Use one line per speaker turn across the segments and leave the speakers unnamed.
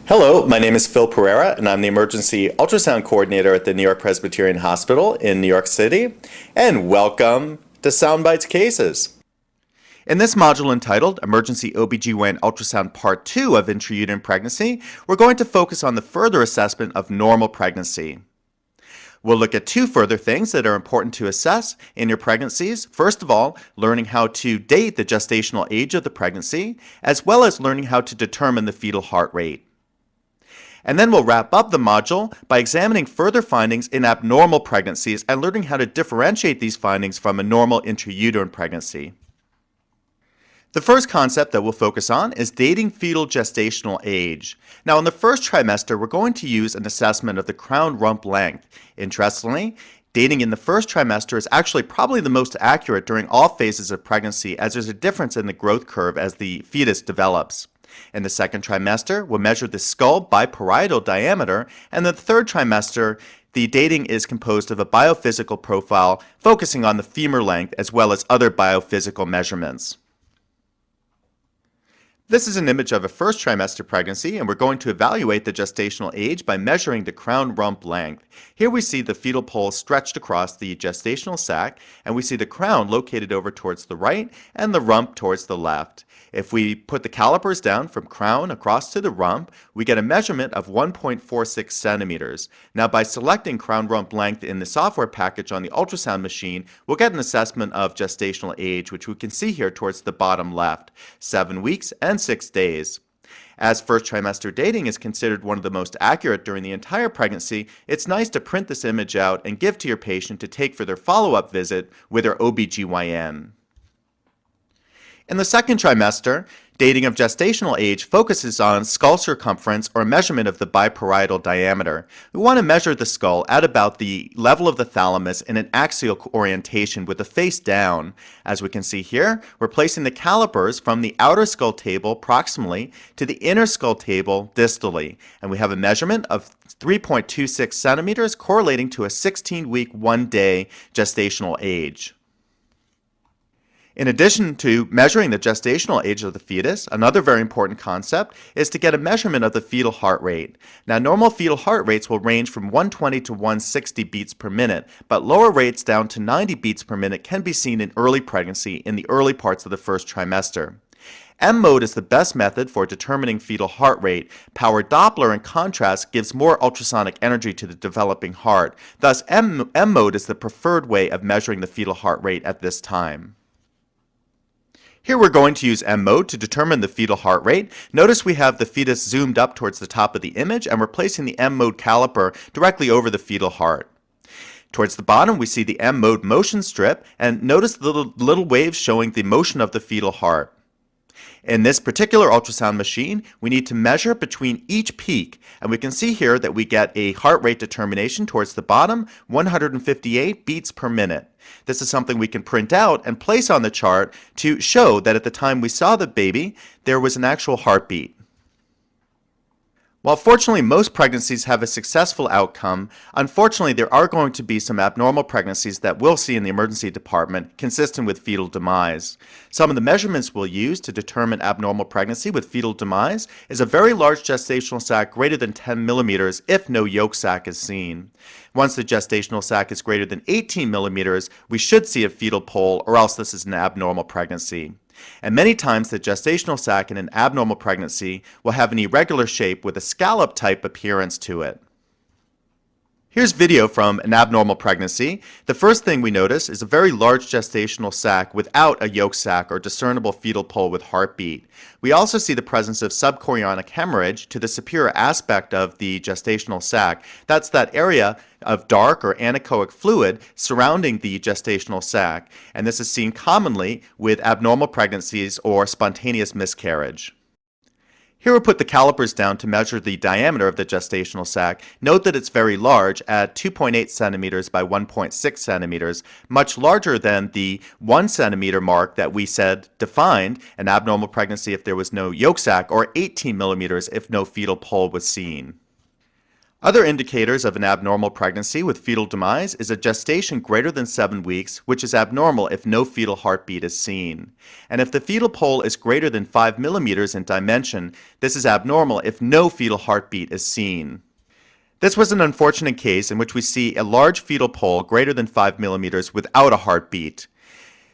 Hello, my name is Phil Pereira, and I'm the Emergency Ultrasound Coordinator at the New York Presbyterian Hospital in New York City, and welcome to Soundbites Cases. In this module entitled Emergency OBGYN Ultrasound Part 2 of Intrauterine Pregnancy, we're going to focus on the further assessment of normal pregnancy. We'll look at two further things that are important to assess in your pregnancies. First of all, learning how to date the gestational age of the pregnancy, as well as learning how to determine the fetal heart rate. And then we'll wrap up the module by examining further findings in abnormal pregnancies and learning how to differentiate these findings from a normal intrauterine pregnancy. The first concept that we'll focus on is dating fetal gestational age. Now, in the first trimester, we're going to use an assessment of the crown rump length. Interestingly, dating in the first trimester is actually probably the most accurate during all phases of pregnancy, as there's a difference in the growth curve as the fetus develops. In the second trimester, we'll measure the skull biparietal diameter, and in the third trimester, the dating is composed of a biophysical profile focusing on the femur length as well as other biophysical measurements. This is an image of a first trimester pregnancy, and we're going to evaluate the gestational age by measuring the crown rump length. Here we see the fetal pole stretched across the gestational sac, and we see the crown located over towards the right and the rump towards the left. If we put the calipers down from crown across to the rump, we get a measurement of 1.46 centimeters. Now, by selecting crown rump length in the software package on the ultrasound machine, we'll get an assessment of gestational age, which we can see here towards the bottom left, 7 weeks and 6 days. As first trimester dating is considered one of the most accurate during the entire pregnancy, it's nice to print this image out and give to your patient to take for their follow-up visit with their OBGYN. In the second trimester, dating of gestational age focuses on skull circumference or measurement of the biparietal diameter. We want to measure the skull at about the level of the thalamus in an axial orientation with the face down. As we can see here, we're placing the calipers from the outer skull table proximally to the inner skull table distally, and we have a measurement of 3.26 centimeters correlating to a 16-week, 1-day gestational age. In addition to measuring the gestational age of the fetus, another very important concept is to get a measurement of the fetal heart rate. Now, normal fetal heart rates will range from 120 to 160 beats per minute, but lower rates down to 90 beats per minute can be seen in early pregnancy in the early parts of the first trimester. M mode is the best method for determining fetal heart rate. Power Doppler, in contrast, gives more ultrasonic energy to the developing heart. Thus, M mode is the preferred way of measuring the fetal heart rate at this time. Here we're going to use M mode to determine the fetal heart rate. Notice we have the fetus zoomed up towards the top of the image, and we're placing the M mode caliper directly over the fetal heart. Towards the bottom, we see the M mode motion strip, and notice the little waves showing the motion of the fetal heart. In this particular ultrasound machine, we need to measure between each peak, and we can see here that we get a heart rate determination towards the bottom, 158 beats per minute. This is something we can print out and place on the chart to show that at the time we saw the baby, there was an actual heartbeat. While fortunately most pregnancies have a successful outcome, unfortunately there are going to be some abnormal pregnancies that we'll see in the emergency department consistent with fetal demise. Some of the measurements we'll use to determine abnormal pregnancy with fetal demise is a very large gestational sac greater than 10 millimeters if no yolk sac is seen. Once the gestational sac is greater than 18 millimeters, we should see a fetal pole, or else this is an abnormal pregnancy. And many times the gestational sac in an abnormal pregnancy will have an irregular shape with a scallop type appearance to it. Here's video from an abnormal pregnancy. The first thing we notice is a very large gestational sac without a yolk sac or discernible fetal pole with heartbeat. We also see the presence of subchorionic hemorrhage to the superior aspect of the gestational sac. That's that area of dark or anechoic fluid surrounding the gestational sac, and this is seen commonly with abnormal pregnancies or spontaneous miscarriage. Here we'll put the calipers down to measure the diameter of the gestational sac. Note that it's very large at 2.8 centimeters by 1.6 centimeters, much larger than the 1 centimeter mark that we said defined an abnormal pregnancy if there was no yolk sac, or 18 millimeters if no fetal pole was seen. Other indicators of an abnormal pregnancy with fetal demise is a gestation greater than 7 weeks, which is abnormal if no fetal heartbeat is seen. And if the fetal pole is greater than 5 millimeters in dimension, this is abnormal if no fetal heartbeat is seen. This was an unfortunate case in which we see a large fetal pole greater than 5 millimeters without a heartbeat.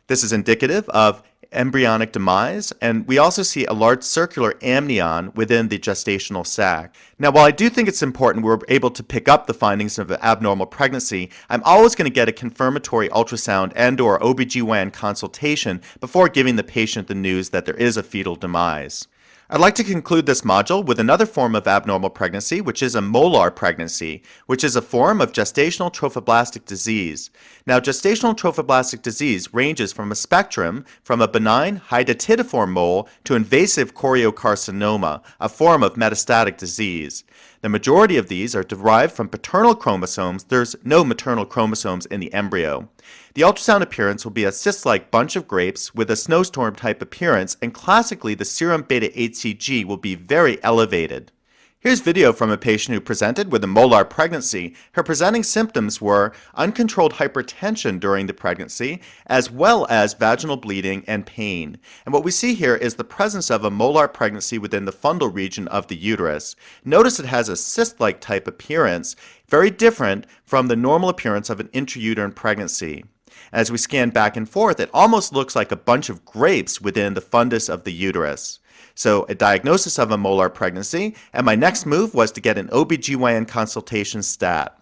This is indicative of embryonic demise, and we also see a large circular amnion within the gestational sac. Now, while I do think it's important we're able to pick up the findings of an abnormal pregnancy, I'm always going to get a confirmatory ultrasound and/or OBGYN consultation before giving the patient the news that there is a fetal demise. I'd like to conclude this module with another form of abnormal pregnancy, which is a molar pregnancy, which is a form of gestational trophoblastic disease. Now, gestational trophoblastic disease ranges from a spectrum from a benign hydatidiform mole to invasive choriocarcinoma, a form of metastatic disease. The majority of these are derived from paternal chromosomes. There's no maternal chromosomes in the embryo. The ultrasound appearance will be a cyst-like bunch of grapes with a snowstorm-type appearance, and classically the serum beta-HCG will be very elevated. Here's video from a patient who presented with a molar pregnancy. Her presenting symptoms were uncontrolled hypertension during the pregnancy, as well as vaginal bleeding and pain. And what we see here is the presence of a molar pregnancy within the fundal region of the uterus. Notice it has a cyst-like type appearance, very different from the normal appearance of an intrauterine pregnancy. As we scan back and forth, it almost looks like a bunch of grapes within the fundus of the uterus. So a diagnosis of a molar pregnancy, and my next move was to get an OBGYN consultation stat.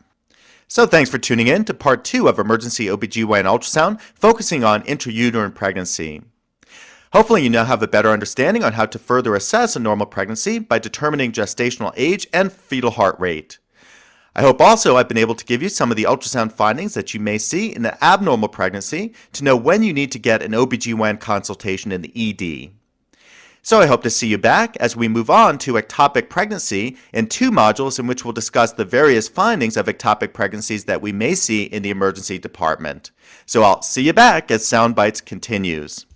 So thanks for tuning in to part 2 of Emergency OBGYN Ultrasound, focusing on intrauterine pregnancy. Hopefully you now have a better understanding on how to further assess a normal pregnancy by determining gestational age and fetal heart rate. I hope also I've been able to give you some of the ultrasound findings that you may see in an abnormal pregnancy to know when you need to get an OBGYN consultation in the ED. So I hope to see you back as we move on to ectopic pregnancy in 2 modules in which we'll discuss the various findings of ectopic pregnancies that we may see in the emergency department. So I'll see you back as Soundbites continues.